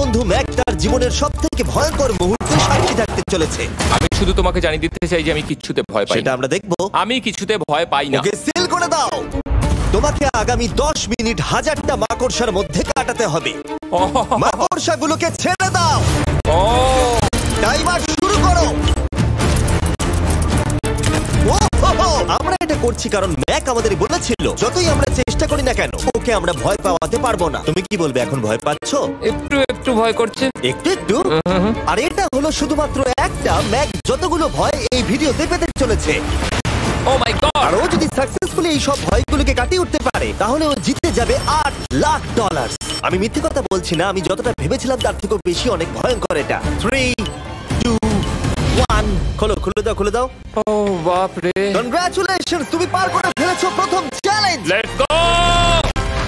বন্ধু ম্যাক তার জীবনের সবথেকে ভয়ঙ্কর মুহূর্তে সাক্ষী থাকতে চলেছে। আমি শুধু তোমাকে জানিয়ে দিতে চাই যে আমি কিচ্ছুতে ভয় পাই সেটা না। আমরা দেখবো। আমি কিছুতে ভয় পাই না। ওকে সিল করে দাও। তোমাকে আগামী 10 মিনিট 1000টা মাকড়সার মধ্যে কাটাতে হবে। মাকড়সাগুলোকে ছেড়ে দাও। টাইমার শুরু করো। আমরা এটা করছি কারণ ম্যাক আমাদের বলেছিল যতই আমরা চেষ্টা করি না কেন ওকে আমরা ভয় পাওয়াতে পারবো না। তুমি কি বলবে, এখন ভয় পাচ্ছ? একটু একটু ভয় করছে। একটু একটু? আর এটা হলো শুধুমাত্র একটা। ম্যাক যতগুলো ভয় এই ভিডিওতে পেতে চলেছে। ও মাই গড! আর ও যদি সাকসেসফুলি এই সব ভয়গুলোকে কাটিয়ে উঠতে পারে তাহলে ও জিতে যাবে $8,00,000। আমি মিথ্যে কথা বলছি না, আমি যতটা ভেবেছিলাম তার থেকেও বেশি অনেক ভয়ঙ্কর এটা। 3, 2, 1 খোলো, খুলে দাও, খুলে দাও। ও বাপ রে! কনগ্রাচুলেশনস, তুমি পার করে ফেলেছো প্রথম চ্যালেঞ্জ। Let's go!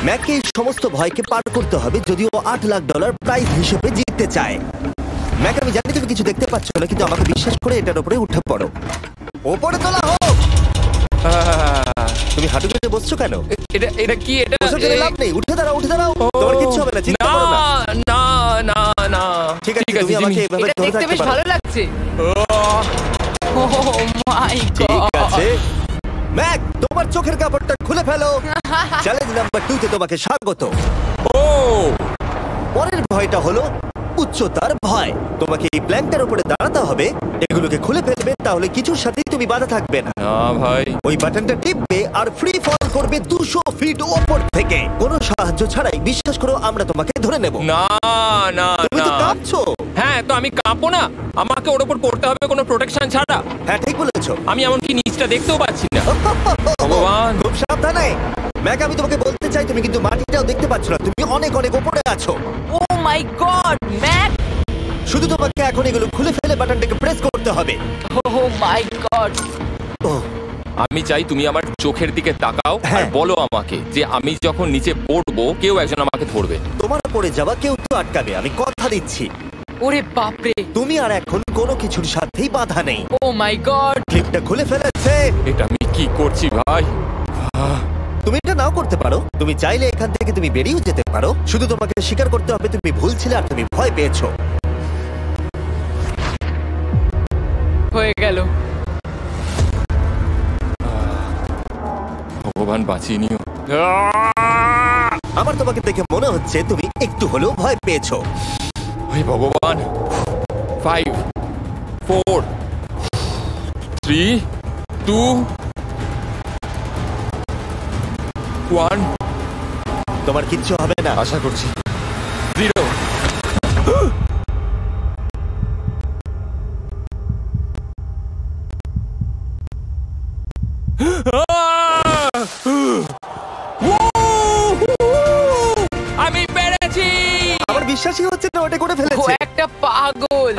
ম্যাককে এই সমস্ত ভয়কে পার করতে হবে যদিও $8,00,000 প্রাইজ হিসেবে জিততে চায়। ম্যাক, আমি জানি তুমি কিছু দেখতে পাচ্ছ না, কিন্তু আমাকে বিশ্বাস করে এটার উপরে উঠে পড়ো। ওপরে তোলা হোক। তুমি হাঁটু কেটে বসছো কেন? এটা কি? এটা বসে গেলে লাভ নেই, উঠে দাঁড়াও, উঠে দাঁড়াও। তোমার কিচ্ছু হবে না, চিন্তা করো না। না না না। ঠিক আছে, তুমি আমাকে এভাবে এটা ধরে দেখতে থাকতে বেশ পারো। ভালো লাগছে। ও মাই ঠিক গড! আছে ম্যাক, তোমার চোখের কাপড়টা খুলে ফেলো। চ্যালেঞ্জ নাম্বার 2 তে তোমাকে স্বাগত। ও পরের ভয়টা হলো উচ্চতার ভয়। তোমাকে এই প্ল্যানটার উপরে দাঁড়াতে হবে, এগুলোকে খুলে ফেলবে, তাহলে কিছুর সাথেই তুমি বাধা থাকবে না। না ভাই, ওই বাটনটা টিপবে আর ফ্রি ফল করবে 200 ফিট ওপর থেকে। কোনো সাহায্য ছাড়াই, বিশ্বাস করো আমরা তোমাকে ধরে নেব। না না তুমি তো না। কাঁপছো। হ্যাঁ, তো আমি কাঁপবো না? আমাকে ওর উপর পড়তে হবে কোনো প্রোটেকশন ছাড়া? হ্যাঁ, ঠিক বলেছো। আমি এমনকি নিচটা দেখতেও পাচ্ছি না। ভগবান! খুব সাবধানে ম্যাক, আমি তোমাকে বলতে চাই তুমি কিন্তু মাটিটাও দেখতে পাচ্ছ না, তুমি অনেক অনেক উপরে আছো। ও মাই গড! ম্যাক! শুধু তোমাকে এখন এগুলো খুলে ফেলে বাটনটাকে প্রেস করতে হবে। ও মাই গড! ওহ, আমি চাই তুমি আমার চোখের দিকে তাকাও আর হ্যাঁ। বলো আমাকে যে আমি যখন নিচে পড়বো কেউ একজন আমাকে ধরবে। তোমার পড়ে যাওয়া কেউ তো আটকাবে, আমি কথা দিচ্ছি। ওরে বাপ রে! তুমি আর এখন কোনো কিছুর সাথেই বাধা নেই। ও মাই গড! ক্লিপটা খুলে ফেলেছে। এটা আমি কি করছি ভাই? তুমি এটা নাও করতে পারো, তুমি চাইলে এখান থেকে তুমি বেরিয়েও যেতে পারো। শুধু তোমাকে স্বীকার করতে হবে তুমি ভুল ছিলে আর তুমি ভয় পেয়েছো। হয়ে গেল। ভগবান বাঁচিয়ে নিও। আমার তোমাকে দেখে মনে হচ্ছে তুমি একটু হলেও ভয় পেয়েছো। ওই ভগবান! 5, 4, 3, 2, 1। তোমার কিচ্ছু হবে না। আশা করছি। 0। আমি পেরেছি! আমার বিশ্বাসই হচ্ছে না ওটা করে ও ফেলেছে। একটা পাগল।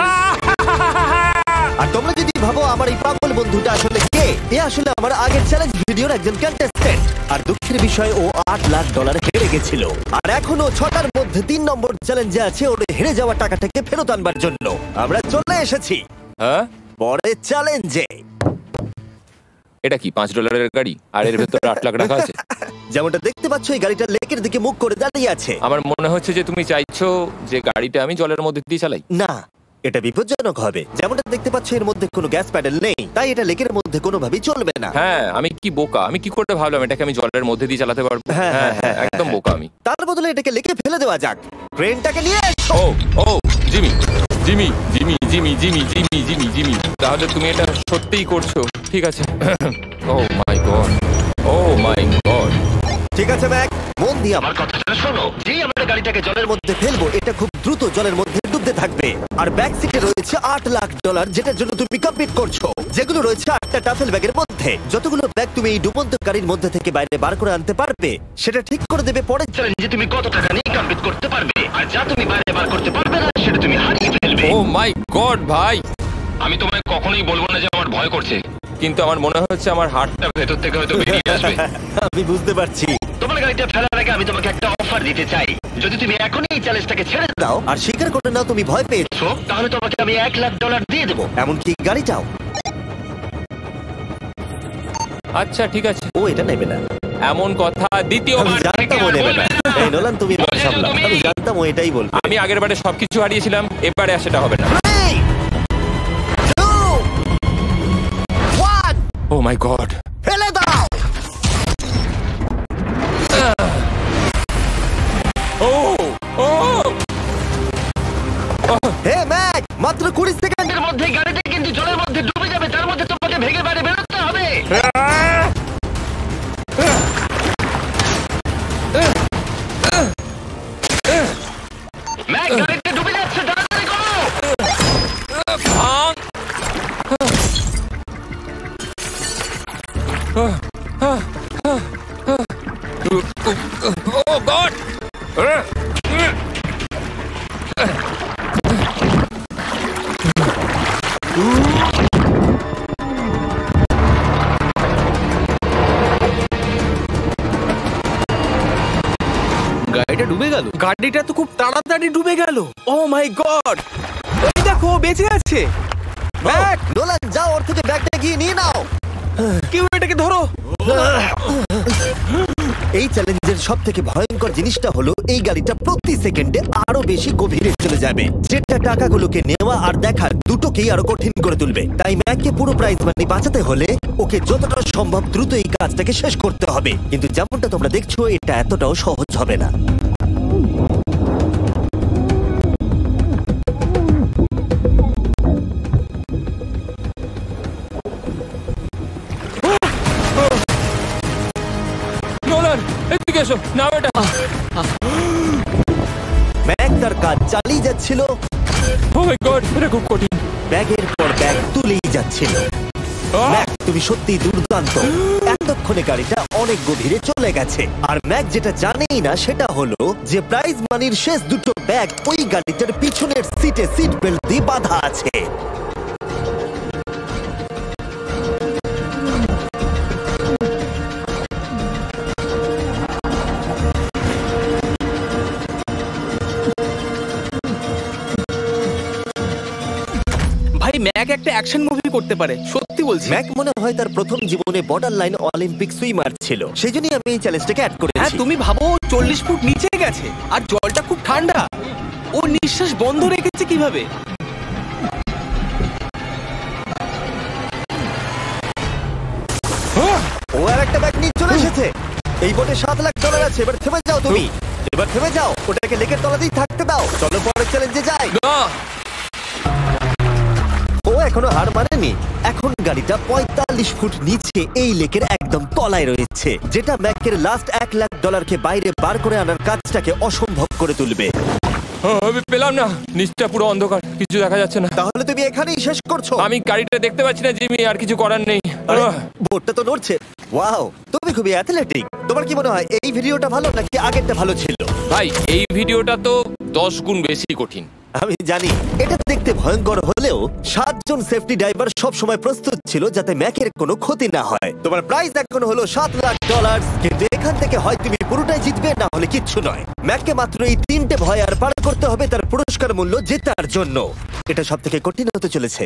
আর তোমরা যদি ভাবো আমার এই পাগল বন্ধুটা আসলে কে, এ আসলে আমার আগের চ্যালেঞ্জ ভিডিওর একজন কন্টেস্ট্যান্ট। আর দুঃখের বিষয় ও $8,00,000 হেরে গেছিল। আর এখনো 6টার মধ্যে 3 নম্বর চ্যালেঞ্জে আছে ওর হেরে যাওয়া টাকাটাকে ফেরত আনবার জন্য। আমরা চলে এসেছি হ্যাঁ? পরের চ্যালেঞ্জে। এটা কি $5 গাড়ি আর এর ভেতরে $8,00,000 রাখা আছে? যেমনটা দেখতে পাচ্ছ এই গাড়িটা লেকের দিকে মুখ করে দাঁড়িয়ে আছে। আমার মনে হচ্ছে যে তুমি চাইছো যে গাড়িটা আমি জলের মধ্যে দিয়ে চালাই। না, এটা বিপজ্জনক হবে। যেমনটা দেখতে পাচ্ছ এর মধ্যে কোনো গ্যাস প্যাডেল নেই, তাই এটা লেকের মধ্যে কোনোভাবেই চলবে না। হ্যাঁ, আমি কি বোকা! আমি কি করে ভাবলাম এটাকে আমি জলের মধ্যে দিয়ে চালাতে পারবো? হ্যাঁ, হ্যাঁ হ্যাঁ, হ্যাঁ, একদম বোকা আমি। তার বদলে এটাকে লেকে ফেলে দেওয়া যাক। ট্রেনটাকে নিয়ে এসো। Oh oh Jimmy Jimmy Jimmy Jimmy Jimmy Jimmy Jimmy Jimmy তাহলে তুমি এটা সত্যিই করছো? ঠিক আছে। Oh my god, oh my god. ঠিক আছে ম্যাক, মন দিয়ে আমার কথাটা শোনো। যেই আমরা গাড়িটাকে জলের মধ্যে ফেলবো এটা খুব দ্রুত জলের মধ্যে ডুবতে থাকবে। আর ব্যাক সিটে রয়েছে $8,00,000 যেটার জন্য তুমি কমপ্লিট করছো, যেগুলো রয়েছে 8টা টাফেল ব্যাগের মধ্যে। যতগুলো ব্যাগ তুমি এই ডুবন্ত গাড়ির মধ্যে থেকে বাইরে বার করে আনতে পারবে সেটা ঠিক করে দেবে পরের চ্যালেঞ্জে তুমি কত টাকা নিয়ে কমপ্লিট করতে পারবে। আর যা তুমি বাইরে বার করতে পারবে না সেটা তুমি হারিয়ে ফেলবে। ও মাই গড ভাই, আমি তোমায় কখনোই বলবো না যে আমার ভয় করছে, কিন্তু আমার মনে হচ্ছে আমার হার্টটা ভেতর থেকে হয়তো বেরিয়ে আসবে। আমি বুঝতে পারছি। তোমার গাড়িটা ফেলার আগে আমি তোমাকে একটা অফার দিতে চাই। যদি তুমি এখনই এই চ্যালেঞ্জটাকে ছেড়ে দাও আর স্বীকার করে নাও তুমি ভয় পেয়েছো, তাহলে তোমাকে আমি $1,00,000 দিয়ে দেবো। এমনকি গাড়িটাও। আচ্ছা ঠিক আছে। ও এটা নেবে না। এমন কথা দ্বিতীয়বার আমি জানতাম ও নেবে না। এই নোলান তুমি এবার সামলাও। আমি জানতাম ও এটাই বলবে। আমি আগের বারে সবকিছু হারিয়েছিলাম, এবারে আর সেটা হবে না। 3, 2, 1, ও মাই গড! ফেলে দাও। ও ও হে ম্যাক, মাত্র 20 সেকেন্ড। এর মধ্যে গাড়িটা কিন্তু জলের মধ্যে ডুবে যাবে, তার মধ্যে তোমাকে ভেঙে বাইরে বেরোতে হবে। ম্যাক, গাড়িটা ডুবে যাচ্ছে, তাড়াতাড়ি করো। ও গড! গাড়িটা ডুবে গেল। গাড়িটা তো খুব তাড়াতাড়ি ডুবে গেল। ও মাই গড! ওই দেখো, ও বেঁচে আছে। ব্যাগ, নোলান যাও, ওর থেকে ব্যাগটা গিয়ে নিয়ে নাও। কেউ এটাকে ধরো। এই চ্যালেঞ্জের সব থেকে ভয়ঙ্কর জিনিসটা হলো এই গাড়িটা প্রতি সেকেন্ডে আরো বেশি গভীরে চলে যাবে, যেটা টাকাগুলোকে নেওয়া আর দেখার দুটোকেই আরো কঠিন করে তুলবে। তাই ম্যাককে পুরো প্রাইজ মানি বাঁচাতে হলে ওকে যতটা সম্ভব দ্রুত এই কাজটাকে শেষ করতে হবে। কিন্তু যেমনটা তোমরা দেখছো, এটা এতটাও সহজ হবে না। নোলান, এদিকে এসো। নাও এটা। ম্যাক তার কাজ চালিয়ে যাচ্ছিল, ও মাই গড, এটা খুব কঠিন। ব্যাগের পর ব্যাগ তুলেই যাচ্ছিল। ম্যাক, তুমি সত্যি দুর্দান্ত। এতক্ষণে গাড়িটা অনেক গভীরে চলে গেছে, আর ম্যাক যেটা জানেই না সেটা হলো যে প্রাইজ মানির শেষ দুটো ব্যাগ ওই গাড়িটার পিছনের সিটে সিট বেল্ট দিয়ে বাঁধা আছে। ভাই, ম্যাক একটা অ্যাকশন মুভি করতে পারে, সত্যি বলছি। ম্যাক মনে হয় তার প্রথম জীবনে বর্ডার লাইন অলিম্পিক সুইমার ছিল, সেই জন্যই আমি এই চ্যালেঞ্জটাকে অ্যাড হ্যাঁ, করেছি। তুমি ভাবো, 40 ফুট নিচে গেছে আর জলটা খুব ঠান্ডা। ও নিঃশ্বাস বন্ধ রেখেছে কিভাবে? ও আর একটা ব্যাগ নিয়ে চলে এসেছে। এই বোটে $7 লাখ আছে। এবার থেমে যাও তুমি, এবার থেমে যাও, ওটাকে লেকের তলাতেই থাকতে দাও। চলো পরের চ্যালেঞ্জে যাই। না, ও এখনো হার মানেনি। এখন গাড়িটা 45 ফুট নিচে এই লেকের একদম তলায় রয়েছে, যেটা ম্যাকের লাস্ট $1 লাখ বাইরে বার করে আনার কাজটাকে অসম্ভব করে তুলবে। আমি পেলাম না। নিচটা পুরো অন্ধকার, কিছু দেখা যাচ্ছে না। তাহলে তুমি এখানেই শেষ করছো? আমি গাড়িটা দেখতে পাচ্ছি না জিমি, আর কিছু করার নেই। আরে, বোটটা তো নড়ছে। ওয়াও, তুমি খুবই অ্যাথলেটিক। তোমার কি মনে হয় এই ভিডিওটা ভালো নাকি আগেরটা ভালো ছিল? ভাই, এই ভিডিওটা তো 10 গুণ বেশি কঠিন। আমি জানি এটা দেখতে ভয়ঙ্কর হলেও 7 জন সেফটি ড্রাইভার সব সময় প্রস্তুত ছিল যাতে ম্যাকের কোনো ক্ষতি না হয়। তোমার প্রাইস এখন হলো $7 লাখ, কিন্তু এখান থেকে হয় তুমি পুরোটাই জিতবে, না হলে কিচ্ছু নয়। ম্যাককে মাত্র এই 3টে ভয় আর পার করতে হবে তার পুরস্কার মূল্য জেতার জন্য। এটা সব থেকে কঠিন হতে চলেছে।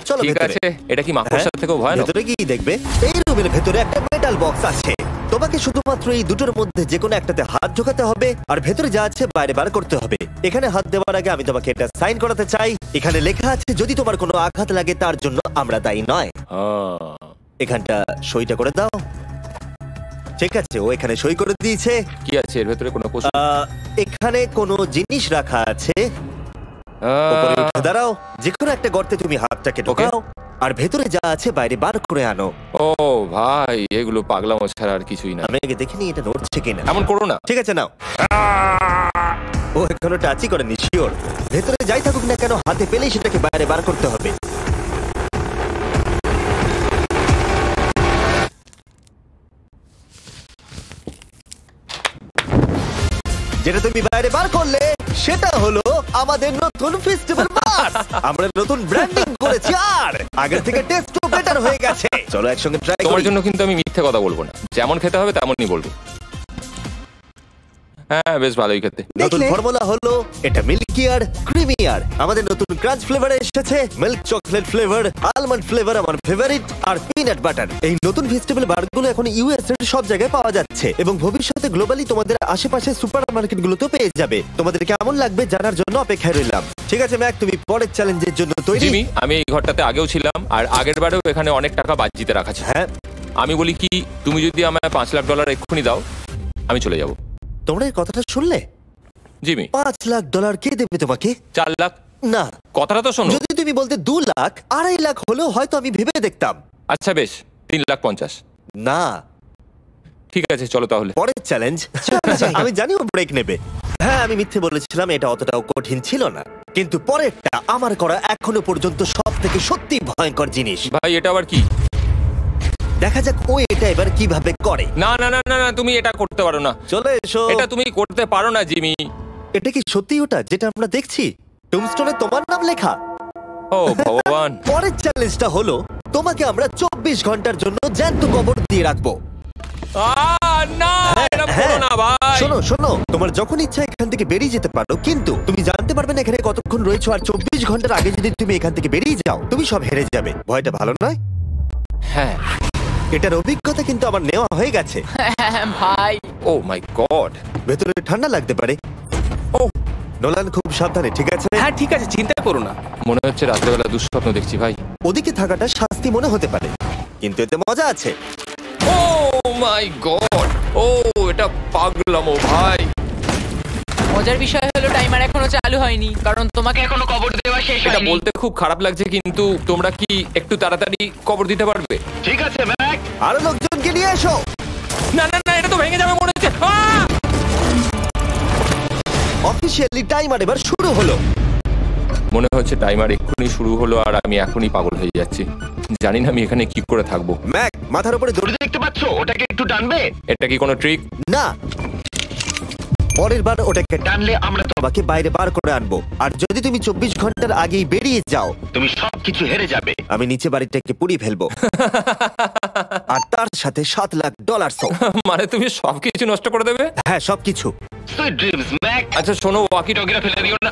চলো ঠিক ভেতরে। আছে। এটা কি মাকড়সার থেকেও ভয়ানক? ভেতরে গিয়ে দেখবে এই রুমের ভেতরে একটা মেটাল বক্স আছে। তোমাকে শুধুমাত্র এই দুটোর মধ্যে যে কোনো একটাতে হাত ঢোকাতে হবে আর ভেতরে যা আছে বাইরে বার করতে হবে। এখানে হাত দেওয়ার আগে আমি তোমাকে এটা সাইন করাতে চাই। এখানে লেখা আছে যদি তোমার কোনো আঘাত লাগে তার জন্য আমরা দায়ী নয়। এখানটা সইটা করে দাও। ঠিক আছে, ও এখানে সই করে দিয়েছে। কি আছে এর ভেতরে? কোনো প্রশ্ন? এখানে কোনো জিনিস রাখা আছে। উপরে উঠে দাঁড়াও, যে কোনো একটা গর্তে তুমি হাতটাকে ঢোকাও আর ভেতরে যা আছে বাইরে বার করে আনো। ও ভাই, এগুলো পাগলামো ছাড়া আর কিছুই না। আমি আগে দেখিনি এটা নড়ছে কিনা। এমন করো না। ঠিক আছে, নাও। ও এখনো টাচই করেনি, শিওর। ভেতরে যাই থাকুক না কেন, হাতে পেলেই সেটাকে বাইরে বার করতে হবে। যেটা তুমি বাইরে বার করলে সেটা হলো আমাদের নতুন ফেস্টিভ্যাল মাছ। আমরা নতুন ব্র্যান্ডিং করেছি আর আগের থেকে টেস্টও বেটার হয়ে গেছে। চলো একসঙ্গে ট্রাই করি। তোমার জন্য কিন্তু আমি মিথ্যে কথা বলবো না, যেমন খেতে হবে তেমনই বলবো। হ্যাঁ বেশ ভালোই খেতে। নতুন দেখলে? ফর্মুলা হলো এটা মিল্কিয়ার ক্রিমিয়ার। আমাদের নতুন ক্রাঞ্চ ফ্লেভার এসেছে, milk chocolate flavour, almond flavour আমার ফেভারিট, আর পিনাট বাটার। এই নতুন ভেজিটেবল বারগুলো এখন ইউএস এর সব জায়গায় পাওয়া যাচ্ছে এবং ভবিষ্যতে গ্লোবালি তোমাদের আশেপাশে সুপারমার্কেটগুলোতেও পেয়ে যাবে। তোমাদের কেমন লাগবে জানার জন্য অপেক্ষায় রইলাম। ঠিক আছে ম্যাক, তুমি পরের চ্যালেঞ্জের জন্য তৈরি? জিমি, আমি এই ঘরটাতে আগেও ছিলাম আর আগের বারেও এখানে অনেক টাকা বাজিতে রাখা ছিল। হ্যাঁ, আমি বলি কি, তুমি যদি আমায় $5 লাখ এক্ষুনি দাও, আমি চলে যাব। তোমরা এই কথাটা শুনলে? জিমি, $5 লাখ কে দেবে তোমাকে? 4 লাখ। না, কথাটা তো শোনো। যদি তুমি বলতে 2 লাখ, 2.5 লাখ হলেও হয়তো আমি ভেবে দেখতাম। আচ্ছা বেশ, 3,50,000। না, ঠিক আছে চলো তাহলে। পরের চ্যালেঞ্জ। আমি জানি ও ব্রেক নেবে। হ্যাঁ, আমি মিথ্যে বলেছিলাম, এটা অতটাও কঠিন ছিল না, কিন্তু পরেরটা আমার করা এখনো পর্যন্ত সব থেকে সত্যি ভয়ঙ্কর জিনিস। ভাই এটা আবার কি? দেখা যাক ও এটা এবার কিভাবে করে। না না না না না, তুমি এটা করতে পারো না। চলে এসো। এটা তুমি করতে পারো না জিমি। এটা কি সত্যি ওটা যেটা আমরা দেখছি? টুমস্টোনে তোমার নাম লেখা। ও ভগবান। পরের চ্যালেঞ্জটা হলো তোমাকে আমরা 24 ঘন্টার জন্য জ্যান্ত কবর দিয়ে রাখবো। না, এটা করো না ভাই। শোনো শোনো, তোমার যখন ইচ্ছা এখান থেকে বেরিয়ে যেতে পারো, কিন্তু তুমি জানতে পারবে না এখানে কতক্ষণ রয়েছো। আর 24 ঘন্টার আগে যদি তুমি এখান থেকে বেরিয়ে যাও, তুমি সব হেরে যাবে। ভয়টা ভালো নয়? হ্যাঁ। এটার অভিজ্ঞতা কিন্তু আমার নেওয়া হয়ে গেছে। ভাই ও মাই গড। ভেতরে ঠান্ডা লাগতে পারে। ও নোলান, খুব সাবধানে, ঠিক আছে? হ্যাঁ ঠিক আছে, চিন্তা করো না। মনে হচ্ছে রাত্রেবেলা দুঃস্বপ্ন দেখছি ভাই। ওদিকে থাকাটা শাস্তি মনে হতে পারে, কিন্তু এতে মজা আছে। Oh my god. ও এটা পাগলামো ভাই। মজার বিষয় হলো টাইমার এখনো চালু হয়নি, কারণ তোমাকে এখনো কবর দেওয়া শেষ এটা হয়নি। বলতে খুব খারাপ লাগছে, কিন্তু তোমরা কি একটু তাড়াতাড়ি কবর দিতে পারবে? ঠিক আছে ম্যাক, আরো লোকজনকে নিয়ে এসো। না না না, এটা তো ভেঙে যাবে মনে হচ্ছে। অফিসিয়ালি টাইমার এবার শুরু হলো। মনে হচ্ছে টাইমার এক্ষুনি শুরু হলো আর আমি এখনই পাগল হয়ে যাচ্ছি। জানি না আমি এখানে কি করে থাকবো। ম্যাক, মাথার উপরে দড়ি। দড়ি দেখতে পাচ্ছো? ওটাকে একটু টানবে। এটা কি কোনো ট্রিক? না, পরের বার ওটাকে টানলে আমরা তোমাকে বাইরে বার করে আনবো। আর যদি তুমি 24 ঘন্টার আগেই বেরিয়ে যাও, তুমি সবকিছু হেরে যাবে। আমি নিচে বাড়িটাকে পুড়িয়ে ফেলবো। আর তার সাথে $7 লাখ। মানে তুমি সবকিছু নষ্ট করে দেবে? হ্যাঁ, সবকিছু। Sweet dreams Mac. আচ্ছা শোনো, ওয়াকি টগিরা ফেলে দিও না।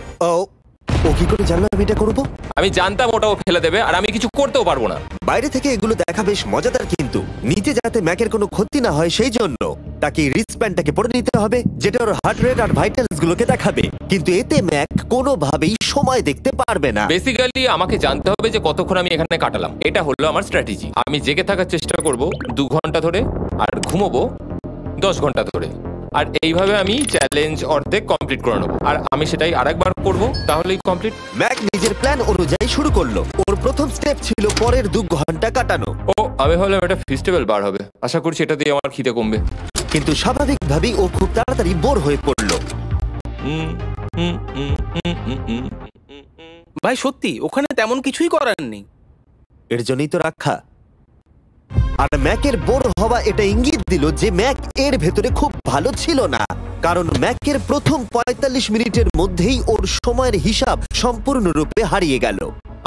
ও কি করে জানলো আমি এটা করবো? আমি জানতাম ওটাও ফেলে দেবে আর আমি কিছু করতেও পারবো না। বাইরে থেকে এগুলো দেখা বেশ মজাদার, কিন্তু নিচে যাতে ম্যাকের কোনো ক্ষতি না হয় সেই জন্য তাকে রিস্টব্যান্ডটাকে পরে নিতে হবে, যেটা ওর হার্ট রেট আর ভাইটালস গুলোকে দেখাবে। কিন্তু এতে ম্যাক কোনোভাবেই সময় দেখতে পারবে না। বেসিক্যালি আমাকে জানতে হবে যে কতক্ষণ আমি এখানে কাটালাম। এটা হলো আমার স্ট্র্যাটেজি। আমি জেগে থাকার চেষ্টা করব 2 ঘন্টা ধরে আর ঘুমোবো 10 ঘন্টা ধরে। আর এইভাবে আমি চ্যালেঞ্জ অর্ধেক কমপ্লিট করে নেবো। আর আমি সেটাই আরেকবার করবো, তাহলেই কমপ্লিট। ম্যাক নিজের প্ল্যান অনুযায়ী শুরু করলো। ওর প্রথম স্টেপ ছিল পরের 2 ঘন্টা কাটানো। ও আমি ভাবলাম এটা ফেস্টিভ্যাল বার হবে। আশা করছি এটা দিয়ে আমার খিদে কমবে। কিন্তু স্বাভাবিকভাবেই ও খুব তাড়াতাড়ি বোর হয়ে পড়লো। ভাই সত্যি ওখানে তেমন কিছুই করার নেই। এর জন্যই তো রাখা। আর ম্যাকের বোর হওয়া এটা ইঙ্গিত দিল যে ম্যাক এর ভেতরে খুব ভালো ছিল না, কারণ ম্যাকের প্রথম 45 মিনিটের মধ্যেই ওর সময়ের হিসাব সম্পূর্ণরূপে হারিয়ে গেল।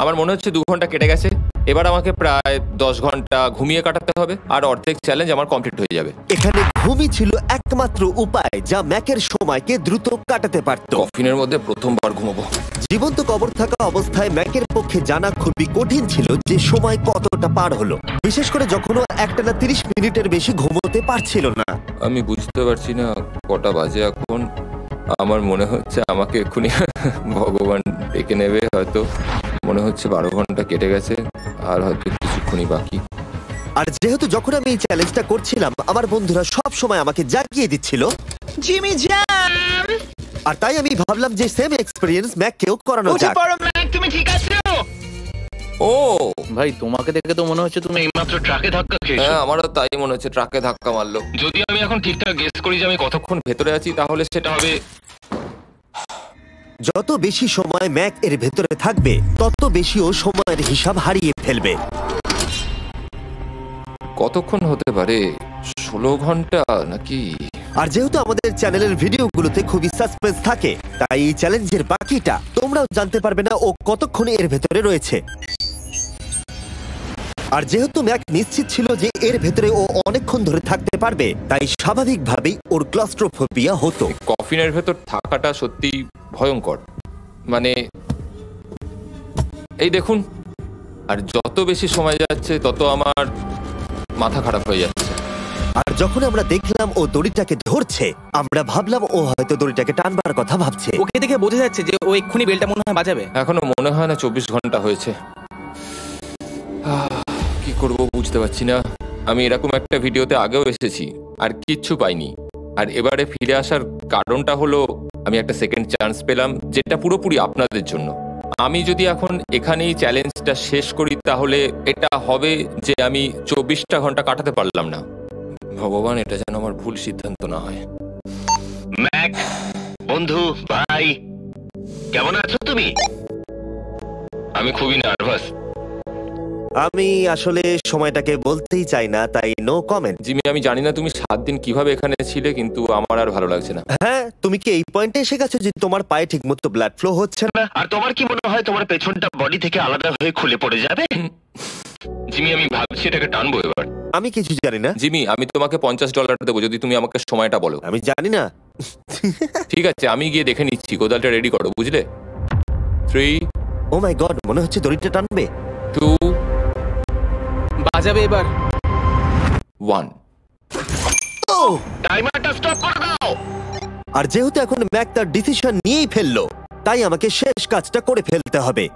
আমার মনে হচ্ছে 2 ঘন্টা কেটে গেছে। এবার আমাকে প্রায় 10 ঘন্টা ঘুমিয়ে কাটাতে হবে আর অর্ধেক চ্যালেঞ্জ আমার কমপ্লিট হয়ে যাবে। এখানে ঘুমই ছিল একমাত্র উপায় যা ম্যাকের সময়কে দ্রুত কাটাতে পারত। কফিনের মধ্যে প্রথমবার ঘুমাবো। জীবন্ত কবর থাকা অবস্থায় ম্যাকের পক্ষে জানা খুবই কঠিন ছিল যে সময় কতটা পার হলো, বিশেষ করে যখন ও একটানা 30 মিনিটের বেশি ঘুমোতে পারছিল না। আমি বুঝতে পারছি না কটা বাজে এখন। আমার মনে হচ্ছে আমাকে এক্ষুনি ভগবান ডেকে নেবে হয়তো। মনে হচ্ছে 12 ঘন্টা কেটে গেছে আর হয়তো কিছুক্ষণই বাকি। আর যেহেতু যখন আমি এই চ্যালেঞ্জটা করছিলাম আমার বন্ধুরা সব সময় আমাকে জাগিয়ে দিচ্ছিল, জিমি জান, আর তাই আমি ভাবলাম যে সেম এক্সপেরিয়েন্স ম্যাককেও করানো উঠে যাক। পড়ো ম্যাক, তুমি ঠিক আছো? ও ভাই তোমাকে দেখে তো মনে হচ্ছে তুমি এইমাত্র ট্রাকে ধাক্কা খেয়েছো। হ্যাঁ, আমারও তাই মনে হচ্ছে। ট্রাকে ধাক্কা মারলো। যদি আমি এখন ঠিকঠাক গেস করি যে আমি কতক্ষণ ভেতরে আছি, তাহলে সেটা হবে যত বেশি সময় ম্যাক এর ভেতরে থাকবে তত বেশি ও সময়ের হিসাব হারিয়ে ফেলবে। কতক্ষণ হতে পারে? 16 ঘন্টা নাকি? আর যেহেতু আমাদের চ্যানেলের ভিডিওগুলোতে খুবই সাসপেন্স থাকে, তাই এই চ্যালেঞ্জের বাকিটা তোমরাও জানতে পারবে না ও কতক্ষণ এর ভেতরে রয়েছে। আর যেহেতু ম্যাক নিশ্চিত ছিল যে এর ভেতরে ও অনেকক্ষণ ধরে থাকতে পারবে, তাই স্বাভাবিকভাবেই ওর ক্লস্ট্রোফোবিয়া হতো। কফিনের ভেতর থাকাটা সত্যি ভয়ঙ্কর। মানে এই দেখুন, আর যত বেশি সময় যাচ্ছে তত আমার মাথা খারাপ হয়ে যাচ্ছে। আর যখন আমরা দেখলাম ও দড়িটাকে ধরছে, আমরা ভাবলাম ও হয়তো দড়িটাকে টানবার কথা ভাবছে। ওকে দেখে বোঝা যাচ্ছে যে ও এক্ষুনি বেলটা মনে হয় বাজাবে। এখনো মনে হয় না 24 ঘন্টা হয়েছে। কি করব বুঝতে পারছি না। আমি এরকম একটা ভিডিওতে আগেও এসেছি আর কিচ্ছু পাইনি, আর এবারে ফিরে আসার কারণটা হলো আমি একটা সেকেন্ড চান্স পেলাম, যেটা পুরোপুরি আপনাদের জন্য। আমি যদি এখন এখানেই চ্যালেঞ্জটা শেষ করি তাহলে এটা হবে যে আমি 24টা ঘন্টা কাটাতে পারলাম না। ভগবান, এটা যেন আমার ভুল সিদ্ধান্ত না হয়। ম্যাক, বন্ধু, ভাই, কেমন আছো তুমি? আমি খুবই নার্ভাস। আমি আসলে সময়টাকে বলতেই চাই না, তাই নো কমেন্ট। জিমি, আমি জানি না তুমি 7 দিন কিভাবে এখানে ছিলে, কিন্তু আমার আর ভালো লাগছে না। হ্যাঁ, তুমি কি এই পয়েন্টে এসে গেছো যে তোমার পায়ে ঠিকমতো ব্লাড ফ্লো হচ্ছে না? আর তোমার কি মনে হয় তোমার পেছনটা বডি থেকে আলাদা হয়ে খুলে পড়ে যাবে? জিমি, আমি ভাবছি এটাকে টানবো এবার। আমি কিছু জানি না। জিমি, আমি তোমাকে $50 দেবো যদি তুমি আমাকে সময়টা বলো। আমি জানি না। ঠিক আছে, আমি গিয়ে দেখে নিচ্ছি। কোদালটা রেডি করো, বুঝলে? 3, ও মাই গড, মনে হচ্ছে দড়িটা টানবে। 2, বাজাবে এবার। 1। টাইমারটা স্টপ করে দাও। আর যেহেতু এখন ম্যাক তার ডিসিশন নিয়েই ফেললো, তাই আমাকে শেষ কাজটা করে ফেলতে হবে।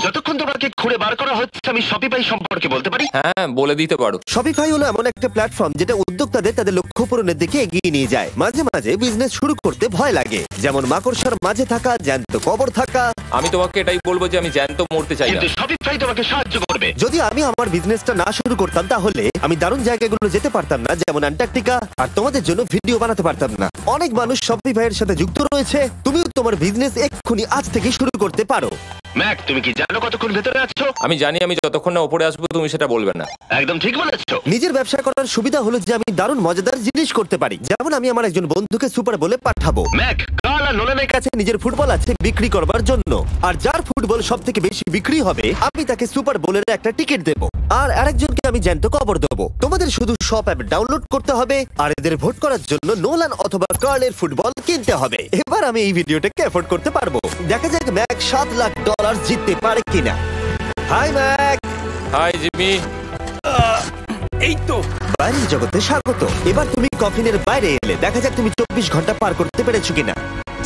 যতক্ষণ তোমাকে খুঁড়ে বার করা হচ্ছে, আমি শপিফাই সম্পর্কে বলতে পারি। হ্যাঁ, বলে দিতে পারো। শপিফাই হলো এমন একটা প্ল্যাটফর্ম যেটা উদ্যোক্তাদের তাদের লক্ষ্য পূরণের দিকে এগিয়ে নিয়ে যায়। মাঝে মাঝে বিজনেস শুরু করতে ভয় লাগে, যেমন মাকড়সার মাঝে থাকা, জ্যান্ত কবর থাকা। আমি তোমাকে এটাই বলবো যে আমি জ্যান্ত মরতে চাই না। কিন্তু শপিফাই তোমাকে সাহায্য করবে। যদি আমি আমার বিজনেসটা না শুরু করতাম তাহলে আমি দারুণ জায়গাগুলো যেতে পারতাম না, যেমন অ্যান্টার্কটিকা, আর তোমাদের জন্য ভিডিও বানাতে পারতাম না। অনেক মানুষ শপিফাইয়ের সাথে যুক্ত রয়েছে। তুমিও তোমার বিজনেস এক্ষুনি আজ থেকে শুরু করতে পারো। ম্যাক, তুমি কি জানো কতক্ষণ ভেতরে আছো? আমি জানি, আমি যতক্ষণ না উপরে আসবো তুমি সেটা বলবে না। একদম ঠিক বলেছো। নিজের ব্যবসা করার সুবিধা হলো যে আমি দারুণ মজাদার জিনিস করতে পারি, যেমন আমি আমার একজন বন্ধুকে সুপার বলে পাঠাবো। ম্যাক, কার্ল আর নোলানের কাছে নিজের ফুটবল আছে বিক্রি করবার জন্য, আর যার ফুটবল সব থেকে বেশি বিক্রি হবে আমি তাকে সুপার বোলের একটা টিকিট দেবো, আর আরেকজনকে আমি জ্যান্ত কবর দেবো। তোমাদের শুধু শপ অ্যাপ ডাউনলোড করতে হবে আর এদের ভোট করার জন্য নোলান অথবা কার্লের ফুটবল কিনতে হবে। এবার আমি এই ভিডিওটাকে অ্যাফোর্ড করতে পারবো। দেখা যাক ম্যাক $7 লাখ জিততে পারে কিনা। Hi Mac. Hi Jimmy. এই তো বাইরের জগতে স্বাগত। এবার তুমি কফিনের বাইরে এলে, দেখা যাক তুমি 24 ঘন্টা পার করতে পেরেছো কিনা।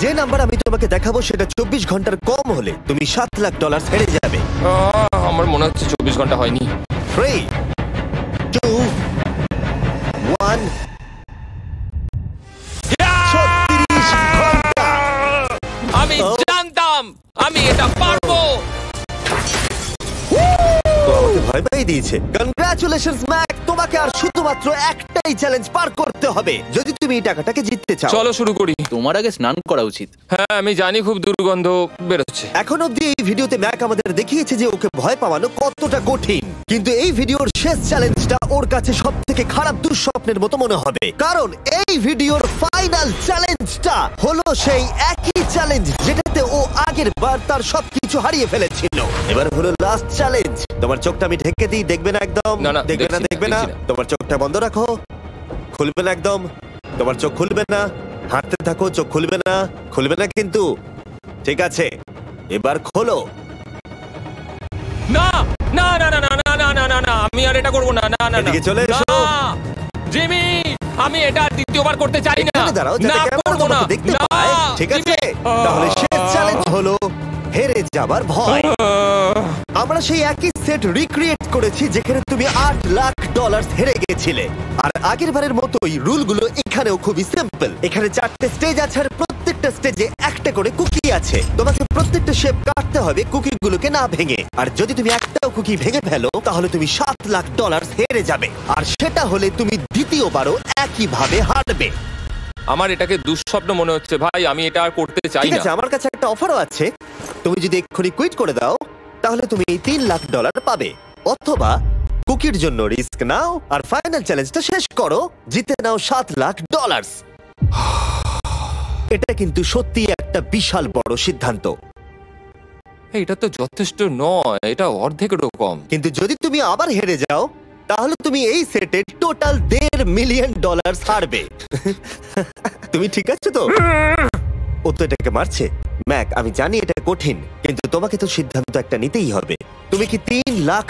যে নাম্বার আমি তোমাকে দেখাবো সেটা 24 ঘন্টার কম হলে তুমি $7 লাখ হেরে যাবে। আমার মনে হচ্ছে 24 ঘন্টা হয়নি। 3, 2, 1। 36 ঘন্টা। আমি জানতাম আমি এটা পারবো। তো আমাকে ভয় পাইয়ে দিয়েছে। কনগ্রাচুলেশনস ম্যাক, তোমাকে আর শুধুমাত্র একটাই চ্যালেঞ্জ পার করতে হবে যদি তুমি এই টাকাটাকে জিততে চাও। চলো শুরু করি। তোমার আগে স্নান করা উচিত। হ্যাঁ, আমি জানি খুব দুর্গন্ধ বেরোচ্ছে। এখন অব্দি এই ভিডিওতে ম্যাক আমাদের দেখিয়েছে যে ওকে ভয় পাওয়ানো কতটা কঠিন, কিন্তু এই ভিডিওর শেষ চ্যালেঞ্জটা ওর কাছে সব থেকে খারাপ দুঃস্বপ্নের মতো মনে হবে, কারণ এই ভিডিওর ফাইনাল চ্যালেঞ্জটা হলো সেই একই চ্যালেঞ্জ যেটাতে ও আগের বার তার সবকিছু হারিয়ে ফেলেছিল। এবার হলো লাস্ট চ্যালেঞ্জ। তোমার চোখটা আমি ঢেকে দিই, দেখবে না একদম। না, না, দেখবে না, দেখছি না, দেখবে না। দেখছি না। তোমার চোখটা বন্ধ রাখো, খুলবে না একদম। তোমার চোখ খুলবে না, হাঁটতে থাকো, চোখ খুলবে না, খুলবে না কিন্তু। ঠিক আছে, এবার খোলো। না না না না না না না না না না, আমি আর এটা করবো না। না না এদিকে চলে এসো। না জিমি, আমি এটা আর দ্বিতীয়বার করতে চাই না। এখানে দাঁড়াও যাতে না, ক্যামেরা করবো না। তোমাকে দেখতে না, পায়। ঠিক আছে, জিমি। তাহলে শেষ চ্যালেঞ্জ হলো হেরে যাবার ভয়। আমরা সেই একই সেট রিক্রিয়েট করেছি যেখানে তুমি $8 লাখ হেরে গেছিলে। আর আগের বারের মতোই রুলগুলো এখানেও খুবই সিম্পল। এখানে 4টে স্টেজ আছে আর প্রত্যেকটা স্টেজে একটা করে কুকি আছে। তোমাকে প্রত্যেকটা শেপ কাটতে হবে কুকিগুলোকে না ভেঙে, আর যদি তুমি একটাও কুকি ভেঙে ফেলো তাহলে তুমি $7 লাখ হেরে যাবে, আর সেটা হলে তুমি দ্বিতীয়বারও একইভাবে হারবে। আমার এটাকে দুঃস্বপ্ন মনে হচ্ছে ভাই, আমি এটা আর করতে চাই ঠিক না। আছে, আমার কাছে একটা অফারও আছে। তুমি যদি এক্ষুনি কুইট করে দাও তাহলে তুমি $3 লাখ পাবে, অথবা কুকির জন্য রিস্ক নাও আর ফাইনাল চ্যালেঞ্জটা শেষ করো, জিতে নাও $7 লাখ। এটা কিন্তু সত্যি একটা বিশাল বড় সিদ্ধান্ত। এটা তো যথেষ্ট নয়, এটা অর্ধেকেরও কম। কিন্তু যদি তুমি আবার হেরে যাও তাহলে তুমি এই সেটে টোটাল $1.5 মিলিয়ন হারবে। তুমি ঠিক আছো তো? ও তো এটাকে মারছে। ম্যাক, আমি জানি এটা কঠিন, কিন্তু তোমাকে তো সিদ্ধান্ত একটা নিতেই হবে। তুমি কি $3 লাখ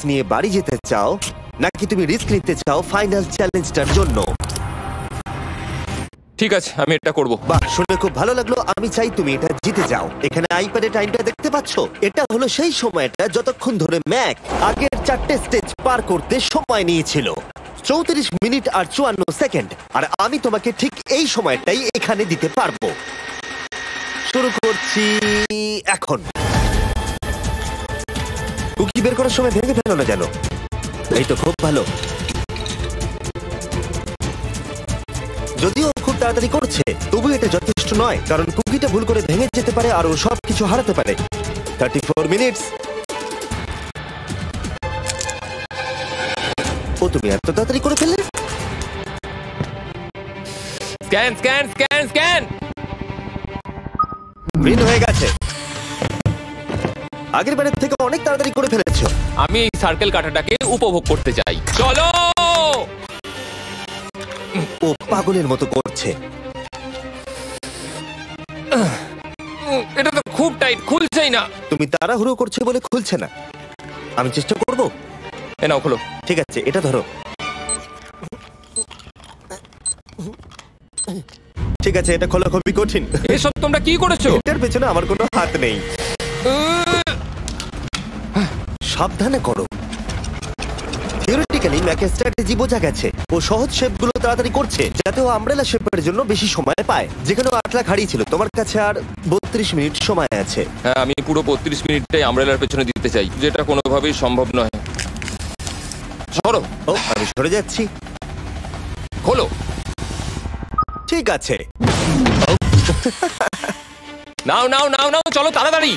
নিয়ে বাড়ি যেতে চাও, নাকি তুমি রিস্ক নিতে চাও ফাইনাল চ্যালেঞ্জটার জন্য? ঠিক আছে, আমি এটা করব। বাহ, শুনে খুব ভালো লাগলো। আমি চাই তুমি এটা জিতে যাও। এখানে আইপ্যাডে টাইমটা দেখতে পাচ্ছো? এটা হলো সেই সময়টা যতক্ষণ ধরে ম্যাক আগের 4টে স্টেজ পার করতে সময় নিয়েছিল। 34 মিনিট আর 54 সেকেন্ড। আর আমি তোমাকে ঠিক এই সময়টাই এখানে দিতে পারবো। শুরু করছি এখন। কুকি বের করার সময় ভেঙে ফেলো না যেন। এই তো খুব ভালো। যদিও খুব তাড়াতাড়ি করছে, তবু এটা যথেষ্ট নয়, কারণ কুকিটা ভুল করে ভেঙে যেতে পারে আর ও সবকিছু হারাতে পারে। 34 মিনিটস। ও, তুমি এত তাড়াতাড়ি করে ফেললে? Scan scan scan scan. Green হয়ে গেছে। আগের বারের থেকে অনেক তাড়াতাড়ি করে ফেলেছো। আমি এই সার্কেল কাটাটাকে উপভোগ করতে চাই। চলো। ও পাগলের মতো করছে। এটা তো খুব টাইট, খুলছেই না। তুমি তাড়াহুড়ো করছো বলে খুলছে না। আমি চেষ্টা করব। এ নাও, খোলো। ঠিক আছে, এটা ধরো। ঠিক আছে, এটা খোলা খুবই কঠিন। এসব তোমরা কি করেছো? এটার পেছনে আমার কোনো হাত নেই। সাবধানে করো। থিওরিটিক্যালি ম্যাকের স্ট্র্যাটেজি বোঝা গেছে। ও সহজ শেপগুলো তাড়াতাড়ি করছে যাতে ও আমব্রেলা শেপের জন্য বেশি সময় পায়। যেখানে 8 লাখ হারিয়েছিল, তোমার কাছে আর 32 মিনিট সময় আছে। হ্যাঁ, আমি পুরো 32 মিনিটটাই আমব্রেলার পেছনে দিতে চাই, যেটা কোনোভাবেই সম্ভব নয়। সরো। ও, আমি সরে যাচ্ছি। খোলো। ঠিক আছে। নাও নাও নাও নাও, চলো তাড়াতাড়ি।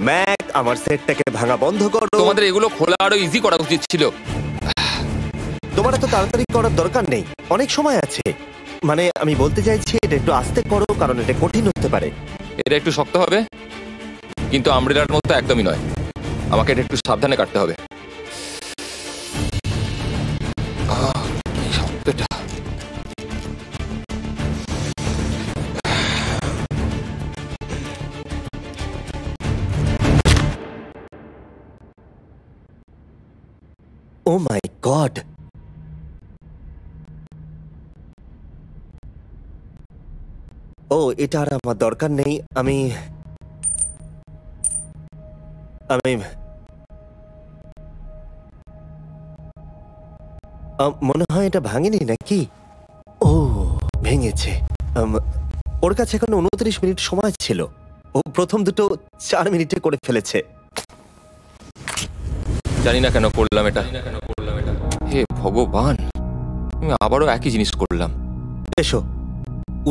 ম্যাক, আমার সেটটাকে ভাঙা বন্ধ করো। তোমাদের এগুলো খোলা আরো ইজি করা উচিত ছিল। তোমার এত তাড়াতাড়ি করার দরকার নেই, অনেক সময় আছে। মানে আমি বলতে চাইছি এটা একটু আস্তে করো, কারণ এটা কঠিন হতে পারে। এটা একটু শক্ত হবে, কিন্তু আমব্রেলার মতো একদমই নয়। আমাকে এটা একটু সাবধানে কাটতে হবে। কি শক্ত এটা। ও মাই গড। ও, এটা আর আমার দরকার নেই। আমি মনে হয় এটা ভাঙেনি নাকি? ও, ভেঙেছে। ওর কাছে এখন 29 মিনিট সময় ছিল। ও প্রথম দুটো 4 মিনিটে করে ফেলেছে। জানি না কেন করলাম এটা। হে ভগবান, আমি আবারও একই জিনিস করলাম। এসো,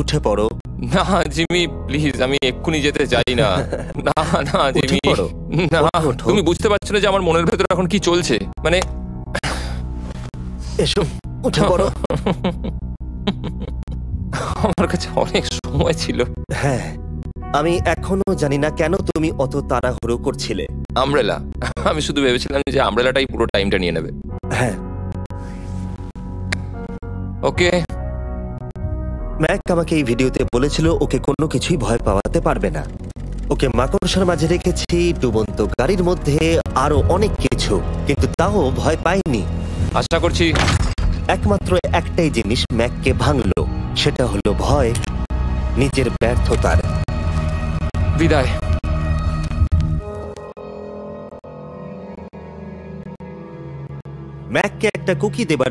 উঠে পড়ো। না জিমি, প্লিজ, আমি এক্ষুনি যেতে চাই না। না না জিমি, পড়ো। না। ওঠো। তুমি বুঝতে পারছো না যে আমার মনের ভেতরে এখন কি চলছে। মানে এসো, উঠে পড়ো। আমার কাছে অনেক সময় ছিল। হ্যাঁ, আমি এখনো জানি না কেন তুমি অত তাড়াহুড়ো করছিলে। আমব্রেলা, আমি শুধু ভেবেছিলাম যে আমব্রেলাটাই পুরো টাইমটা নিয়ে নেবে। হ্যাঁ। ওকে। ম্যাক আমাকে এই ভিডিওতে বলেছিল ওকে কোনো কিছুই ভয় পাওয়াতে পারবে না। ওকে মাকড়সার মাঝে রেখেছি, ডুবন্ত গাড়ির মধ্যে, আরো অনেক কিছু, কিন্তু তাও ভয় পাইনি। আশা করছি একমাত্র একটাই জিনিস ম্যাককে ভাঙলো, সেটা হলো ভয়, নিজের ব্যর্থতার। বিদায়। ম্যাককে একটা কুকি দেবার